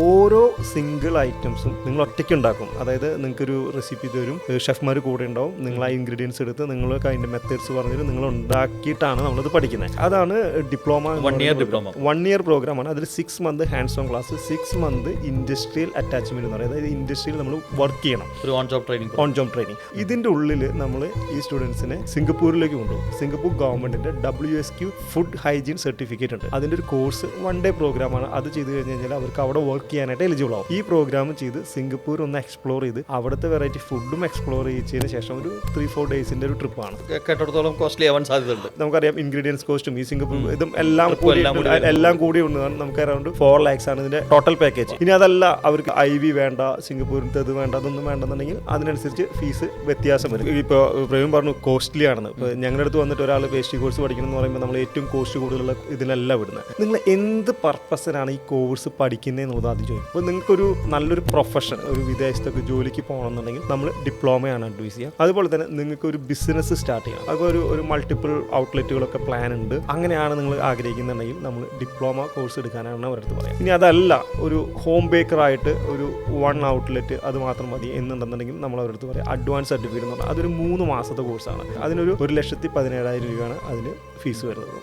ഓരോ സിംഗിൾ ഐറ്റംസും നിങ്ങൾ ഒറ്റയ്ക്ക് ഉണ്ടാക്കും. അതായത് നിങ്ങൾക്കൊരു റെസിപ്പി തരും, ഷെഫ്മാർ കൂടെ ഉണ്ടാവും, നിങ്ങൾ ആ ഇൻഗ്രീഡിയൻസ് എടുത്ത് നിങ്ങൾക്ക് അതിൻ്റെ മെത്തേഡ്സ് പറഞ്ഞിട്ട് നിങ്ങൾ ഉണ്ടാക്കിയിട്ടാണ് നമ്മളത് പഠിക്കുന്നത്. അതാണ് ഡിപ്ലോമ. 1 year പ്രോഗ്രാമാണ്. അതിൽ 6 month hands on class, 6 month industrial attachment എന്ന് പറയുന്നത്. അതായത് ഇൻഡസ്ട്രിയിൽ നമ്മൾ വർക്ക് ചെയ്യണം, ഓൺ ജോബ് ട്രെയിനിങ്. ഇതിൻ്റെ ഉള്ളിൽ നമ്മൾ ഈ സ്റ്റുഡൻസിനെ സിംഗപ്പൂരിലേക്ക് കൊണ്ടുപോകും. സിംഗപ്പൂർ ഗവൺമെന്റിന്റെ WSQ ഫുഡ് ഹൈജീൻ സർട്ടിഫിക്കറ്റ് ഉണ്ട്. അതിൻ്റെ ഒരു കോഴ്സ് 1 day പ്രോഗ്രാമാണ്. അത് ചെയ്ത് കഴിഞ്ഞാൽ അവർക്ക് അവിടെ വർക്ക് ചെയ്യാനായിട്ട് എലിജിബിൾ ആവും. ഈ പ്രോഗ്രാം ചെയ്ത് സിംഗപ്പൂർ ഒന്ന് എക്സ്പ്ലോർ ചെയ്ത് അവിടുത്തെ വെറൈറ്റി ഫുഡും എക്സ്പ്ലോർ ചെയ്തതിന് ശേഷം ഒരു 3-4 days ഒരു ട്രിപ്പാണ്. കേട്ടിടത്തോളം കോസ്റ്റ്ലി ആവാൻ സാധ്യതയുണ്ട്. നമുക്കറിയാം ഇൻഗ്രീഡിയൻസ് കോസ്റ്റും ഈ സിംഗപ്പൂർ ഇതും എല്ലാം കൂടി ഉള്ളതാണ്. നമുക്ക് അറൗണ്ട് 4 lakhs ആണ് ഇതിന്റെ ടോട്ടൽ പാക്കേജ്. ഇനി അതല്ല അവർക്ക് IV വേണ്ട, സിംഗപ്പൂരിന്റെ ഇത് വേണ്ട, അതൊന്നും വേണ്ടെന്നുണ്ടെങ്കിൽ അതിനനുസരിച്ച് ഫീസ് വ്യത്യാസം വരും. ഇപ്പോൾ പ്രവീൺ പറഞ്ഞു കോസ്റ്റ്ലി ആണെന്ന്. ഇപ്പോൾ ഞങ്ങളുടെ അടുത്ത് വന്നിട്ട് ഒരാൾ പേസ്ട്രി കോഴ്സ് പഠിക്കണം എന്ന് പറയുമ്പോൾ നമ്മൾ ഏറ്റവും കോസ്റ്റ് കൂടുതലുള്ള ഇതിലല്ല വിടുന്നത്. നിങ്ങൾ എന്ത് പർപ്പസിനാണ് ഈ കോഴ്സ് പഠിക്കുന്നത് എന്നുള്ളത് ആദ്യം ചോദിക്കും. അപ്പോൾ നിങ്ങൾക്കൊരു നല്ലൊരു പ്രൊഫഷൻ, ഒരു വിദേശത്തൊക്കെ ജോലിക്ക് പോകണമെന്നുണ്ടെങ്കിൽ നമ്മൾ ഡിപ്ലോമയാണ് അഡ്വൈസ് ചെയ്യുക. അതുപോലെ തന്നെ നിങ്ങൾക്ക് ഒരു ബിസിനസ് സ്റ്റാർട്ട് ചെയ്യണം, അപ്പോൾ ഒരു മൾട്ടിപ്പിൾ ഔട്ട്ലെറ്റുകളൊക്കെ പ്ലാൻ ഉണ്ട്, അങ്ങനെയാണ് നിങ്ങൾ ആഗ്രഹിക്കുന്നുണ്ടെങ്കിൽ നമ്മൾ ഡിപ്ലോമ കോഴ്സ് എടുക്കാനാണ് അവരടുത്ത് പറയാം. ഇനി അതല്ല ഒരു ഹോം ബേക്കറായിട്ട് ഒരു 1 outlet അത് മാത്രം മതി എന്നുണ്ടെന്നുണ്ടെങ്കിൽ നമ്മൾ അവരടുത്ത് പറയാം അഡ്വാൻസ് സർട്ടിഫിക്കറ്റ് എന്ന് പറഞ്ഞാൽ അതൊരു 3 മാസത്തെ കോഴ്സാണ്. അതിനൊരു 1,17,000 രൂപയാണ് അതിന് ഫീസ് വരുന്നത്.